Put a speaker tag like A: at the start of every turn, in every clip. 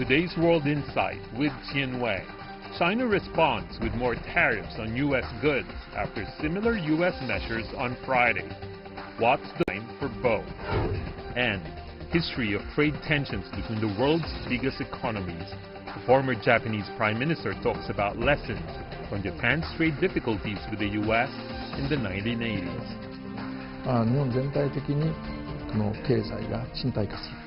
A: Today's World Insight with Qian Wei. China responds with more tariffs on U.S. goods after similar U.S. measures on Friday. What's the time for both? And history of trade tensions between the world's biggest economies. The former Japanese Prime Minister talks about lessons from Japan's trade difficulties with the U.S. in the 1980s.
B: 日本全体的にこの経済が沈滞化する。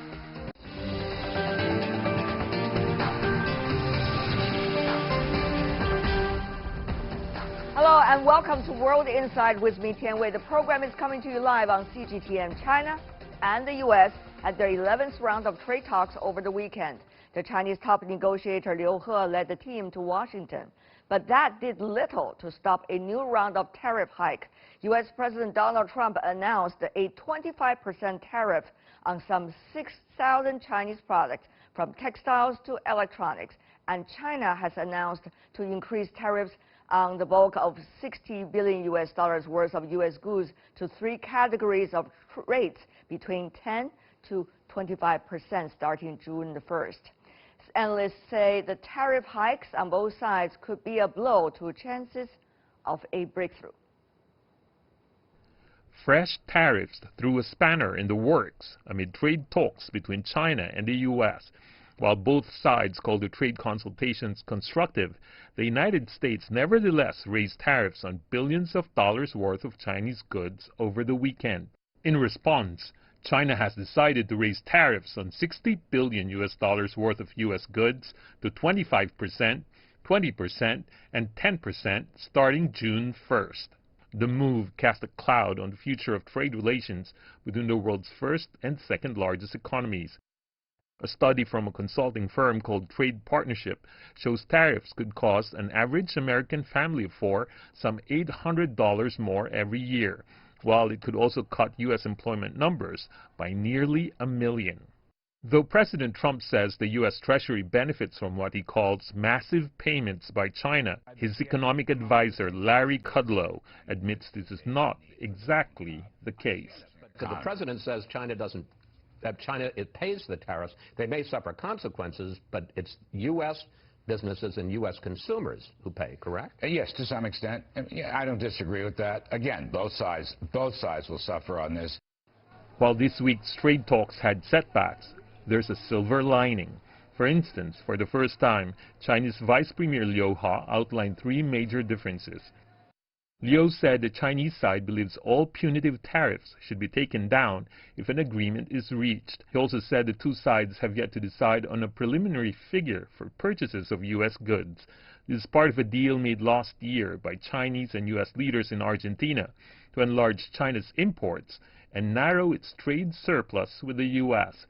C: Hello and welcome to World Insight with me, Tian Wei. The program is coming to you live on CGTN. China and the U.S. had their 11th round of trade talks over the weekend. The Chinese top negotiator Liu He led the team to Washington. But that did little to stop a new round of tariff hike. U.S. President Donald Trump announced a 25% tariff on some 6,000 Chinese products, from textiles to electronics. And China has announced to increase tariffs on the bulk of $60 billion worth of U.S. goods to three categories of rates between 10 to 25% starting June the 1st. Analysts say the tariff hikes on both sides could be a blow to chances of a breakthrough.
A: Fresh tariffs threw a spanner in the works amid trade talks between China and the U.S. While both sides called the trade consultations constructive, the United States nevertheless raised tariffs on billions of dollars worth of Chinese goods over the weekend. In response, China has decided to raise tariffs on $60 billion worth of U.S. goods to 25%, 20%, and 10% starting June 1st. The move cast a cloud on the future of trade relations between the world's first and second largest economies. A study from a consulting firm called Trade Partnership shows tariffs could cost an average American family of four some $800 more every year, while it could also cut U.S. employment numbers by nearly 1 million. Though President Trump says the U.S. Treasury benefits from what he calls massive payments by China, his economic advisor Larry Kudlow admits this is not exactly the case.
D: So the president says it pays the tariffs. They may suffer consequences, but it's U.S. businesses and U.S. consumers who pay, correct?
E: Yes, to some extent. I don't disagree with that. Again, both sides will suffer on this.
A: While this week's trade talks had setbacks, there's a silver lining. For instance, for the first time, Chinese Vice Premier Liu He outlined three major differences. Liu said the Chinese side believes all punitive tariffs should be taken down if an agreement is reached. He also said the two sides have yet to decide on a preliminary figure for purchases of U.S. goods. This is part of a deal made last year by Chinese and U.S. leaders in Argentina to enlarge China's imports and narrow its trade surplus with the U.S.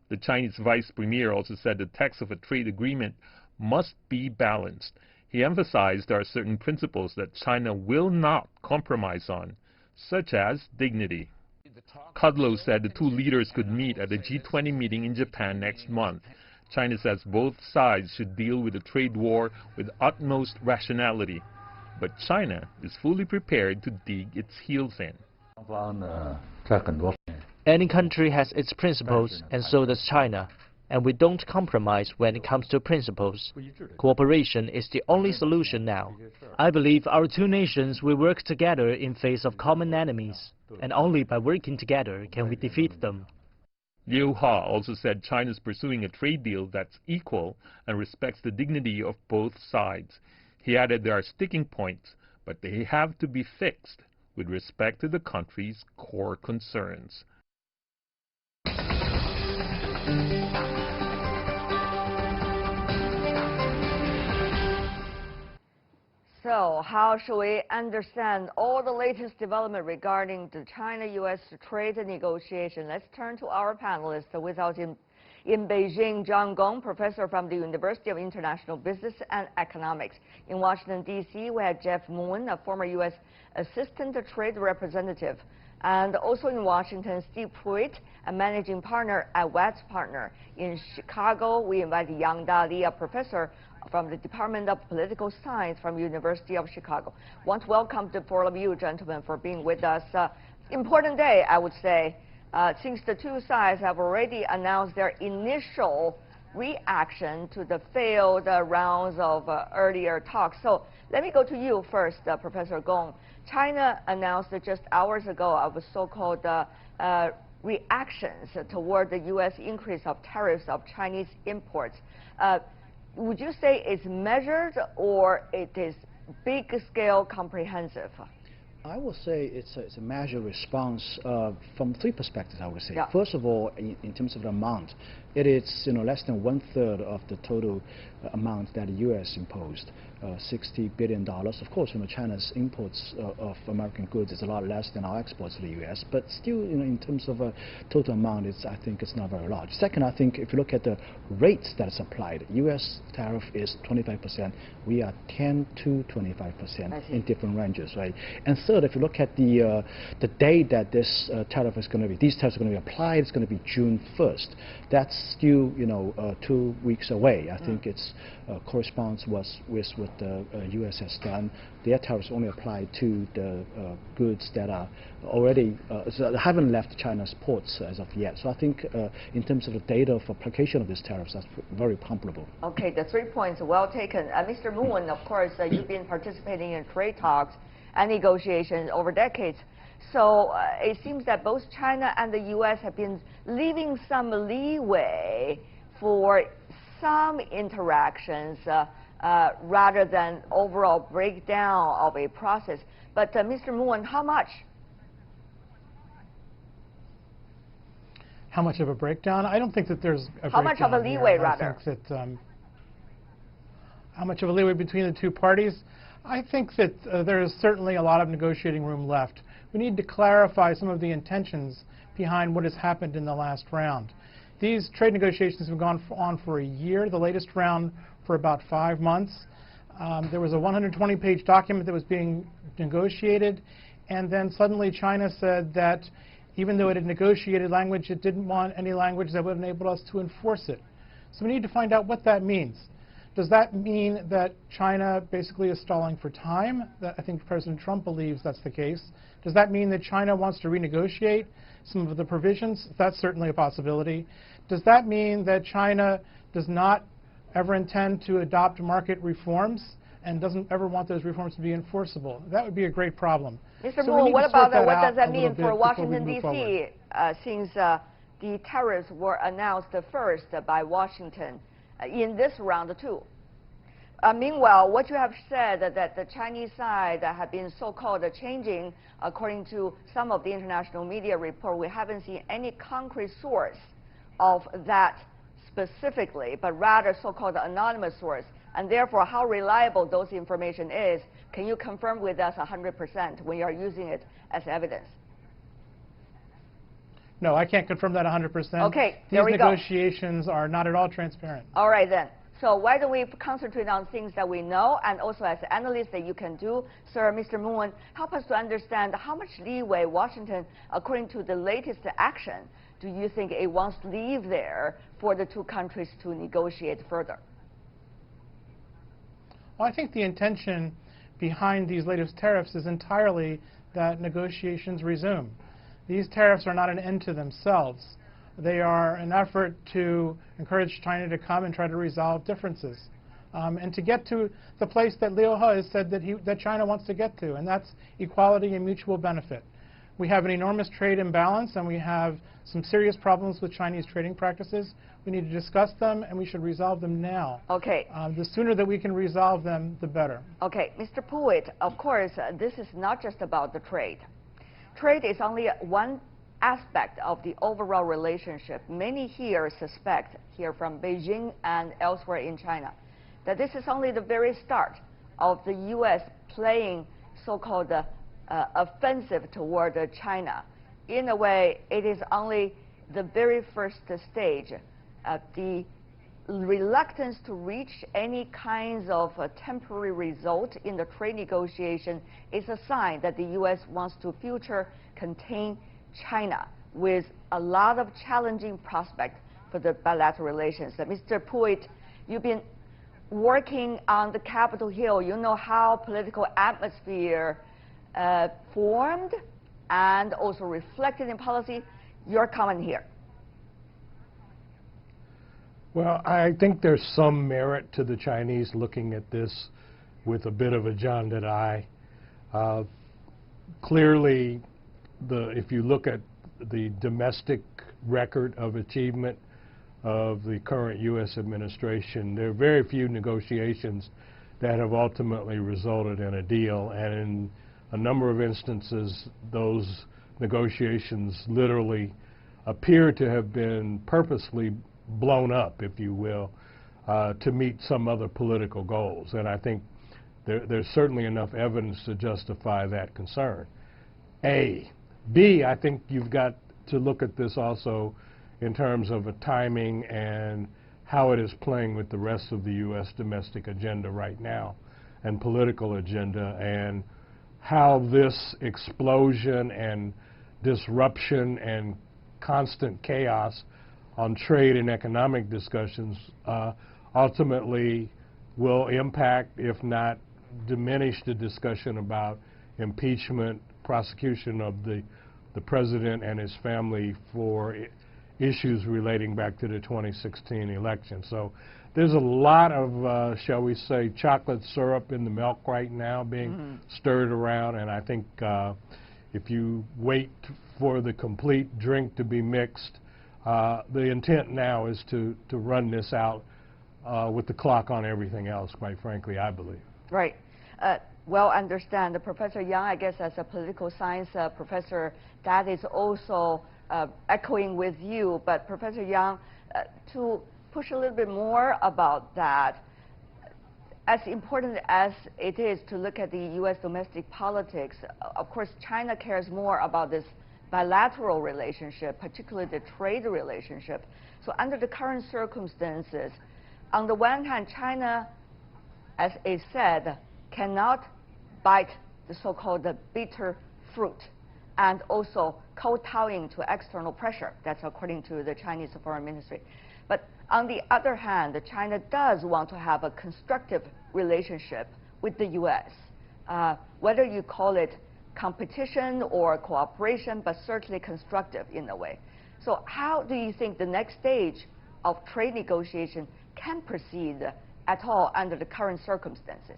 A: The Chinese vice premier also said the text of a trade agreement must be balanced. He emphasized there are certain principles that China will not compromise on, such as dignity. Kudlow said the two leaders could meet at the G20 meeting in Japan next month. China says both sides should deal with the trade war with utmost rationality, but China is fully prepared to dig its heels in.
F: Any country has its principles, and so does China. And we don't compromise when it comes to principles. Cooperation is the only solution now. I believe our two nations will work together in face of common enemies, and only by working together can we defeat them.
A: Liu He also said China is pursuing a trade deal that's equal and respects the dignity of both sides. He added there are sticking points, but they have to be fixed with respect to the country's core concerns.
C: So, how should we understand all the latest development regarding the China-U.S. trade negotiation? Let's turn to our panelists. With us in Beijing, Zhang Gong, professor from the University of International Business and Economics. In Washington, D.C., we have Jeff Moon, a former U.S. Assistant Trade Representative. And also in Washington, Steve Pruitt, a managing partner at Watts Partner. In Chicago, we invite Yang Dali, a professor from the Department of Political Science from University of Chicago. Want to welcome the four of you gentlemen for being with us. Important day, I would say, since the two sides have already announced their initial reaction to the failed rounds of earlier talks. So let me go to you first, Professor Gong. China announced just hours ago of so-called reactions toward the U.S. increase of tariffs of Chinese imports. Would you say it's measured or it is big-scale comprehensive?
G: I would say it's a measured response from three perspectives, I would say.
C: Yeah.
G: First of all, in terms of the amount, it is less than 1/3 of the total amount that the U.S. imposed, $60 billion. Of course, China's imports of American goods is a lot less than our exports to the U.S., but still, in terms of a total amount, I think it's not very large. Second, I think if you look at the rates that is applied, U.S. tariff is 25%. We are 10 to 25% in different ranges, right? And third, if you look at the date that this tariff is going to be, these tariffs are going to be applied, it's going to be June 1st. That's still, 2 weeks away. I think it's corresponds with what the U.S. has done. Their tariffs only apply to the goods that are already haven't left China's ports as of yet. So I think in terms of the date of application of these tariffs, that's very comparable.
C: Okay, the 3 points well taken. Mr. Moon, of course, you've been participating in trade talks and negotiations over decades. So it seems that both China and the U.S. have been leaving some leeway for some interactions rather than overall breakdown of a process. But Mr. Moon, how much?
H: How much of a breakdown? I don't think that there's a
C: How much of a leeway, rather?
H: I think that, how much of a leeway between the two parties? I think that there is certainly a lot of negotiating room left. We need to clarify some of the intentions behind what has happened in the last round. These trade negotiations have gone on for a year, the latest round for about 5 months. There was a 120-page document that was being negotiated, and then suddenly China said that even though it had negotiated language, it didn't want any language that would enable us to enforce it. So we need to find out what that means. Does that mean that China basically is stalling for time? I think President Trump believes that's the case. Does that mean that China wants to renegotiate some of the provisions? That's certainly a possibility. Does that mean that China does not ever intend to adopt market reforms and doesn't ever want those reforms to be enforceable? That would be a great problem.
C: Mr. Moon, what does that mean for Washington, D.C., since the tariffs were announced first by Washington in this round too? Meanwhile, what you have said that the Chinese side have been so-called changing, according to some of the international media report, we haven't seen any concrete source of that specifically, but rather so-called anonymous source. And therefore, how reliable those information is, can you confirm with us 100% when you are using it as evidence?
H: No, I can't confirm that 100%.
C: Okay, there we go.
H: These negotiations are not at all transparent.
C: All right, then. So why don't we concentrate on things that we know, and also as analysts that you can do. Sir, Mr. Moon, help us to understand how much leeway Washington, according to the latest action, do you think it wants to leave there for the two countries to negotiate further?
H: Well, I think the intention behind these latest tariffs is entirely that negotiations resume. These tariffs are not an end to themselves. They are an effort to encourage China to come and try to resolve differences, and to get to the place that Liu He has said that China wants to get to, and that's equality and mutual benefit. We have an enormous trade imbalance, and we have some serious problems with Chinese trading practices. We need to discuss them, and we should resolve them now.
C: Okay.
H: The sooner that we can resolve them, the better.
C: Okay, Mr. Pruitt, of course, this is not just about the trade. Trade is only one aspect of the overall relationship. Many here suspect, here from Beijing and elsewhere in China, that this is only the very start of the U.S. playing so-called offensive toward China. In a way, it is only the very first stage. The reluctance to reach any kinds of temporary result in the trade negotiation is a sign that the U.S. wants to future contain China with a lot of challenging prospects for the bilateral relations. Mr. Pruitt, you've been working on the Capitol Hill. You know how political atmosphere formed and also reflected in policy. Your comment here.
I: Well, I think there's some merit to the Chinese looking at this with a bit of a jaundiced eye. Clearly, if you look at the domestic record of achievement of the current U.S. administration, there are very few negotiations that have ultimately resulted in a deal, and in a number of instances, those negotiations literally appear to have been purposely blown up, if you will, to meet some other political goals. And I think there's certainly enough evidence to justify that concern. A. B, I think you've got to look at this also in terms of a timing and how it is playing with the rest of the U.S. domestic agenda right now and political agenda, and how this explosion and disruption and constant chaos on trade and economic discussions ultimately will impact, if not diminish, the discussion about impeachment, prosecution of the president and his family for issues relating back to the 2016 election. So there's a lot of, shall we say, chocolate syrup in the milk right now being stirred around, and I think if you wait for the complete drink to be mixed, the intent now is to run this out with the clock on everything else, quite frankly, I believe.
C: Right. Well, understand. Professor Yang, I guess as a political science professor, that is also echoing with you. But Professor Yang, to push a little bit more about that, as important as it is to look at the U.S. domestic politics, of course, China cares more about this bilateral relationship, particularly the trade relationship. So under the current circumstances, on the one hand, China, as it said, cannot bite the so-called bitter fruit, and also kowtowing to external pressure. That's according to the Chinese Foreign Ministry. But on the other hand, China does want to have a constructive relationship with the U.S., whether you call it competition or cooperation, but certainly constructive in a way. So how do you think the next stage of trade negotiation can proceed at all under the current circumstances?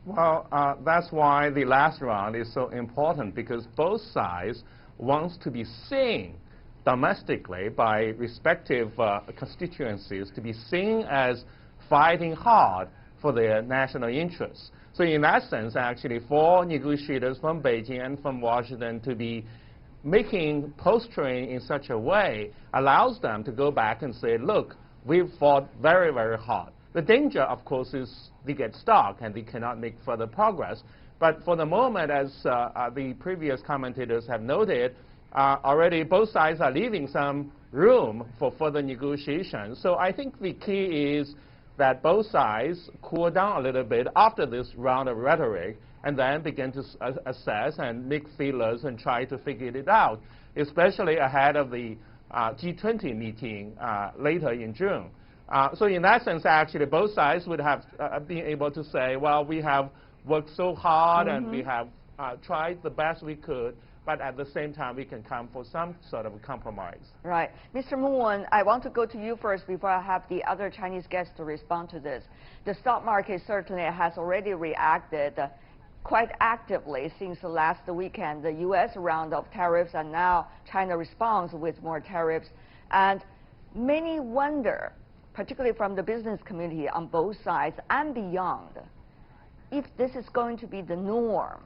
J: Well, that's why the last round is so important, because both sides want to be seen domestically by respective constituencies to be seen as fighting hard for their national interests. So in that sense, actually, for negotiators from Beijing and from Washington to be making posturing in such a way allows them to go back and say, look, we've fought very, very hard. The danger, of course, is they get stuck and they cannot make further progress. But for the moment, as the previous commentators have noted, already both sides are leaving some room for further negotiations. So I think the key is that both sides cool down a little bit after this round of rhetoric and then begin to assess and make feelers and try to figure it out, especially ahead of the G20 meeting later in June. So in that sense, actually, both sides would have been able to say, well, we have worked so hard and we have tried the best we could, but at the same time, we can come for some sort of a compromise.
C: Right. Mr. Moon, I want to go to you first before I have the other Chinese guests to respond to this. The stock market certainly has already reacted quite actively since the last weekend, the U.S. round of tariffs, and now China responds with more tariffs. And many wonder, particularly from the business community on both sides and beyond, if this is going to be the norm,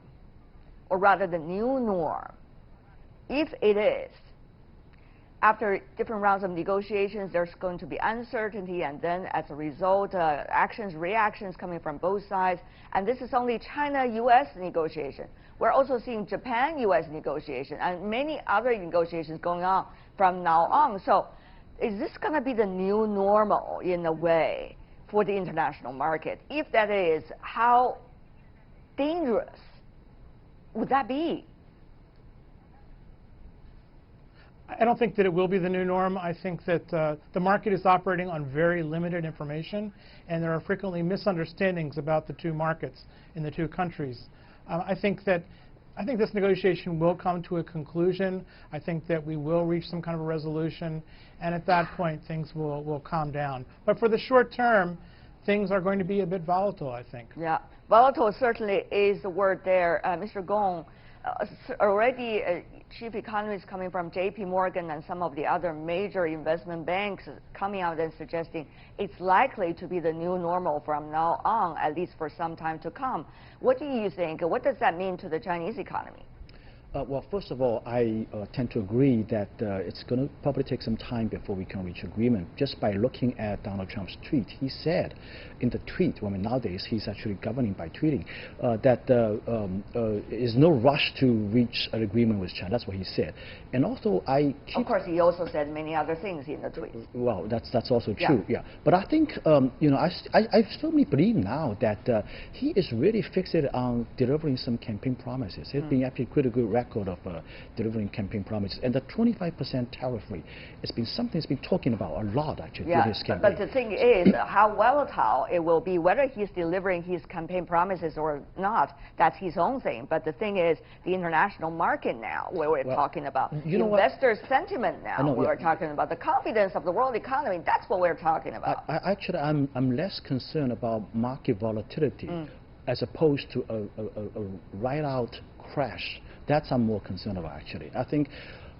C: or rather the new norm. If it is, after different rounds of negotiations, there's going to be uncertainty, and then as a result, reactions coming from both sides. And this is only China-U.S. negotiation. We're also seeing Japan-U.S. negotiation and many other negotiations going on from now on. So is this going to be the new normal in a way for the international market? If that is, how dangerous would that be?
H: I don't think that it will be the new norm. I think that the market is operating on very limited information, and there are frequently misunderstandings about the two markets in the two countries. I think that I think this negotiation will come to a conclusion. I think that we will reach some kind of a resolution, and at that point, things will calm down. But for the short term, things are going to be a bit volatile, I think.
C: Yeah, volatile certainly is the word there. Mr. Gong, already chief economists coming from J.P. Morgan and some of the other major investment banks coming out and suggesting it's likely to be the new normal from now on, at least for some time to come. What do you think? What does that mean to the Chinese economy?
G: Well, first of all, I tend to agree that it's going to probably take some time before we can reach agreement. Just by looking at Donald Trump's tweet, he said in the tweet, I mean, nowadays he's actually governing by tweeting, that is no rush to reach an agreement with China. That's what he said. And also,
C: of course, he also said many other things in the tweet.
G: Well, that's also true. Yeah. But I think I firmly believe now that he is really fixated on delivering some campaign promises. He's been actually pretty good record of delivering campaign promises, and the 25% tariff rate has been something he's been talking about a lot actually during his campaign.
C: But the thing is, how volatile it will be, whether he's delivering his campaign promises or not, that's his own thing. But the thing is, the international market now, where we're talking about, investor sentiment now, we're talking about the confidence of the world economy, that's what we're talking about.
G: Actually, I'm less concerned about market volatility as opposed to a right-out crash. That's I'm more concerned about, actually. I think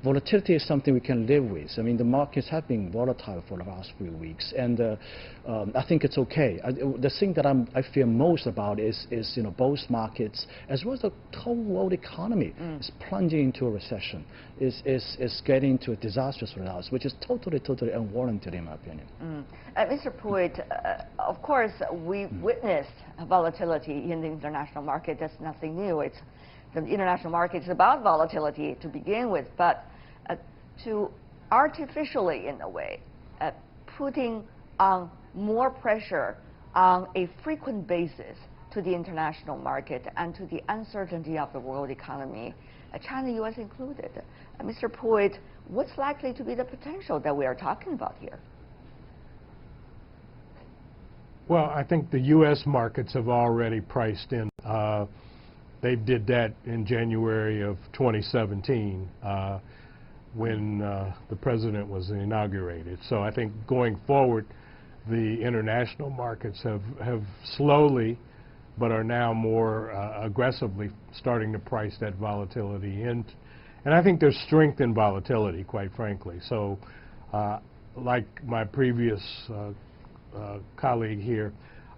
G: volatility is something we can live with. I mean, the markets have been volatile for the last few weeks, and I think it's okay. The thing that I fear most about is both markets, as well as the whole world economy, is plunging into a recession, is getting to a disastrous results, which is totally unwarranted in my opinion.
C: Mr. Pruitt, of course, we witnessed volatility in the international market. That's nothing new. The international market is about volatility to begin with, but to artificially, in a way, putting on more pressure on a frequent basis to the international market and to the uncertainty of the world economy, China, U.S. included. Mr. Pruitt, what's likely to be the potential that we are talking about here?
I: Well, I think the U.S. markets have already priced in. They did that in January of 2017 when the president was inaugurated. So I think going forward, the international markets have slowly, but are now more aggressively starting to price that volatility in. And I think there's strength in volatility, quite frankly. So like my previous colleague here,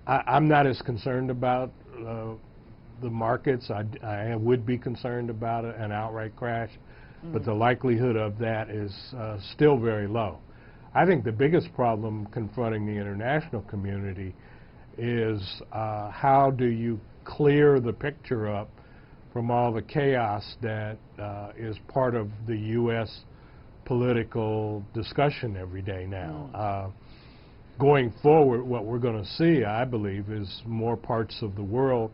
I: I'm not as concerned about the markets. I would be concerned about an outright crash, but the likelihood of that is still very low. I think the biggest problem confronting the international community is how do you clear the picture up from all the chaos that is part of the U.S. political discussion every day now. Going forward, what we're going to see, I believe, is more parts of the world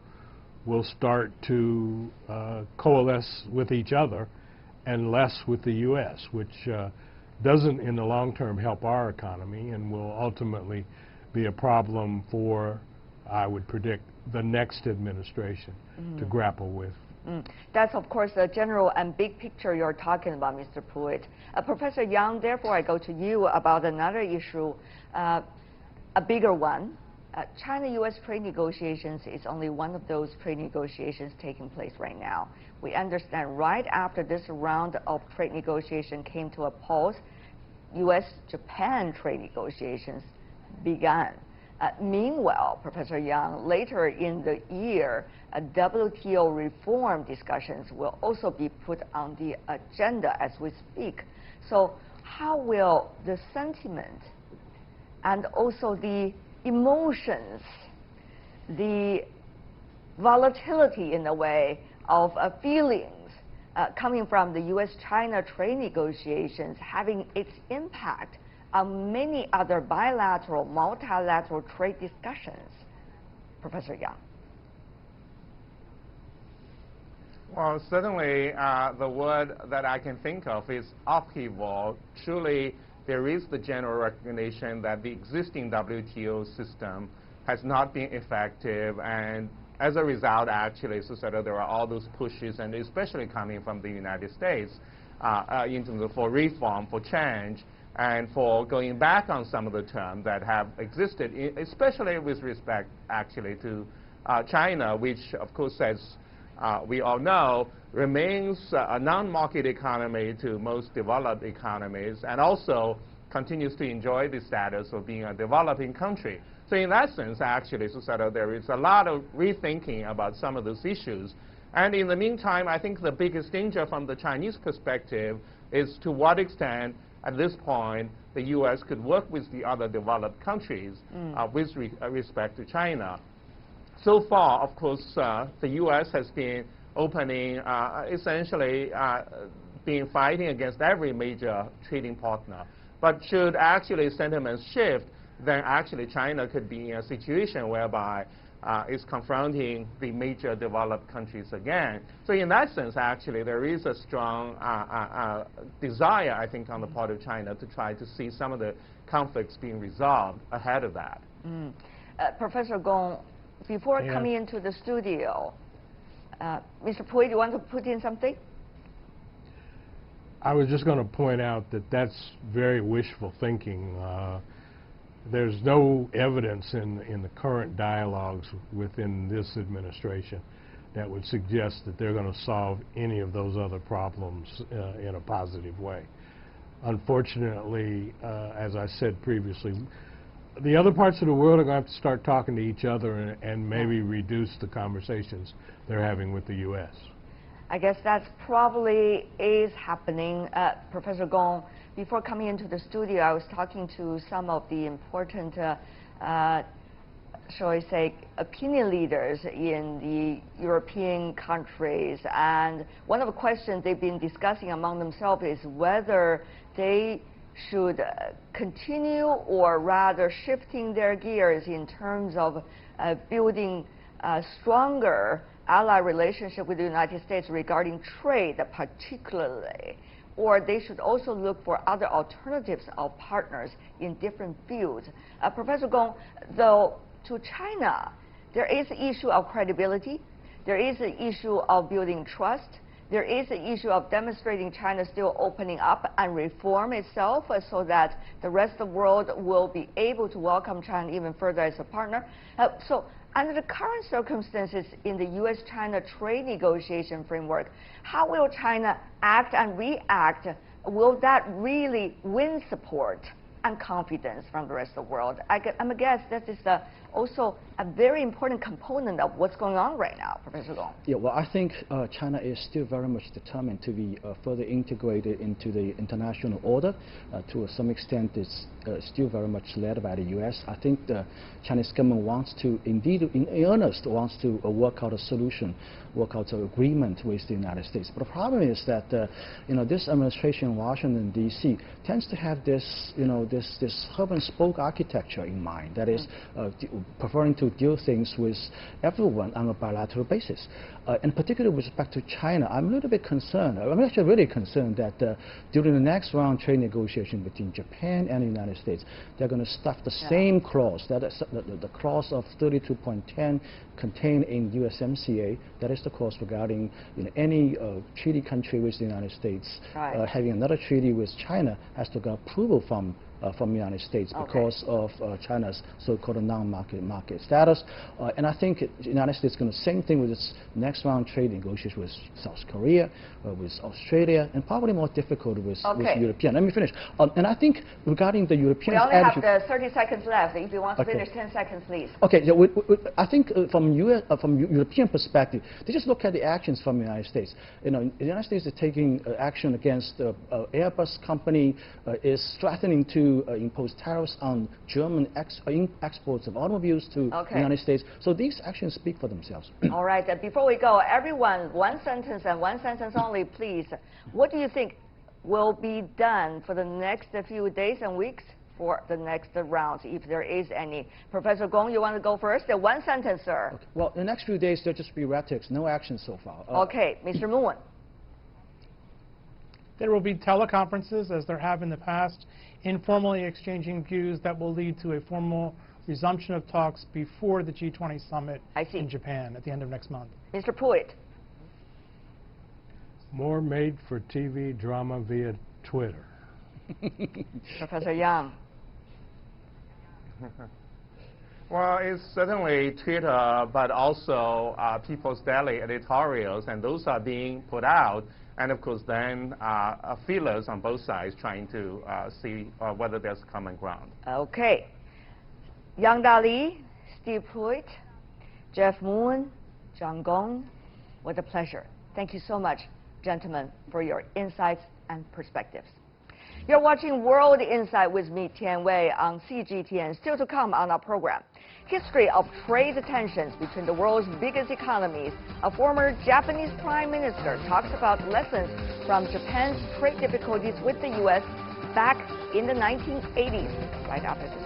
I: will start to coalesce with each other and less with the U.S., which doesn't in the long term help our economy and will ultimately be a problem for, I would predict, the next administration to grapple with.
C: That's, of course, the general and big picture you're talking about, Mr. Pruitt. Professor Yang, therefore, I go to you about another issue, a bigger one. China-U.S. trade negotiations is only one of those trade negotiations taking place right now. We understand right after this round of trade negotiation came to a pause, U.S.-Japan trade negotiations began. Meanwhile, Professor Yang, later in the year, WTO reform discussions will also be put on the agenda as we speak. So how will the sentiment and also the emotions, the volatility in a way of feelings coming from the U.S.-China trade negotiations having its impact on many other bilateral, multilateral trade discussions? Professor Yang.
J: Well, certainly the word that I can think of is upheaval. Truly, there is the general recognition that the existing WTO system has not been effective, and as a result, actually, so sort of there are all those pushes, and especially coming from the United States, in terms of for reform, for change, and for going back on some of the terms that have existed, especially with respect, actually, to China, which, of course, as we all know, remains a non-market economy to most developed economies, and also continues to enjoy the status of being a developing country. So in that sense, actually, so sort of there is a lot of rethinking about some of those issues. And in the meantime, I think the biggest danger from the Chinese perspective is to what extent, at this point, the U.S. could work with the other developed countries with respect to China. So far, of course, the U.S. has been opening, essentially been fighting against every major trading partner. But should actually sentiments shift, then actually China could be in a situation whereby it's confronting the major developed countries again. So in that sense, actually, there is a strong desire, I think, on the part of China to try to see some of the conflicts being resolved ahead of that.
C: Professor Gong, before coming into the studio, Mr. Pui, do you want to put in something?
I: I was just going to point out that that's very wishful thinking. There's no evidence in the current dialogues within this administration that would suggest that they're going to solve any of those other problems in a positive way. Unfortunately, as I said previously, the other parts of the world are going to have to start talking to each other and maybe reduce the conversations they're having with the U.S.
C: I guess that probably is happening. Professor Gong, before coming into the studio, I was talking to some of the important, shall I say, opinion leaders in the European countries. And one of the questions they've been discussing among themselves is whether they should continue or rather shifting their gears in terms of building a stronger ally relationship with the United States regarding trade particularly, or they should also look for other alternatives of partners in different fields. Professor Gong, though, to China, there is the issue of credibility, there is the issue of building trust, there is the issue of demonstrating China still opening up and reform itself so that the rest of the world will be able to welcome China even further as a partner. So under the current circumstances in the U.S.-China trade negotiation framework, how will China act and react? Will that really win support and confidence from the rest of the world? I'm a guess that is also a very important component of what's going on right now, Professor Gong.
G: Yeah, well, I think China is still very much determined to be further integrated into the international order. To some extent, it's still very much led by the U.S. I think the Chinese government wants to, indeed, in earnest, wants to work out a solution, work out an agreement with the United States. But the problem is that, this administration in Washington, D.C. tends to have this, this hub and spoke architecture in mind. That is, preferring to deal things with everyone on a bilateral basis. And particularly with respect to China, I'm a little bit concerned. I'm actually really concerned that during the next round trade negotiation between Japan and the United States, they're going to stuff the same clause, that is the clause of 32.10 contained in USMCA. That is the clause regarding any treaty country with the United States having another treaty with China has to get approval from the United States because of China's so-called non-market status. And I think the United States is going to do the same thing with its next round trade negotiation with South Korea, with Australia, and probably more difficult with European. Let me finish. And I think regarding the European attitude...
C: We only have 30 seconds left. If you want to finish, 10 seconds, please.
G: Okay. Yeah, I think from European perspective, they just look at the actions from the United States. The United States is taking action against the Airbus company, is threatening to impose tariffs on German exports of automobiles to the United States. So these actions speak for themselves.
C: All right. Before we go, everyone, one sentence and one sentence only, please. What do you think will be done for the next few days and weeks for the next rounds, if there is any? Professor Gong, you want to go first? One sentence, sir.
G: Okay. Well, in the next few days, there'll just be rhetoric, no action so far.
C: Okay. Mr. Moon.
H: There will be teleconferences, as there have in the past, informally exchanging views that will lead to a formal resumption of talks before the G20 summit
C: I see.
H: in Japan at the end of next month.
C: Mr. Pruitt.
I: More made-for-TV drama via Twitter.
C: Professor Yang.
J: Well, it's certainly Twitter, but also People's Daily editorials, and those are being put out. And of course, then feelers on both sides trying to see whether there's common ground.
C: Okay. Yang Dali, Steve Pruitt, Jeff Moon, Zhang Gong, what a pleasure. Thank you so much, gentlemen, for your insights and perspectives. You're watching World Insight with me, Tian Wei, on CGTN. Still to come on our program, history of trade tensions between the world's biggest economies. A former Japanese prime minister talks about lessons from Japan's trade difficulties with the U.S. back in the 1980s, right after this.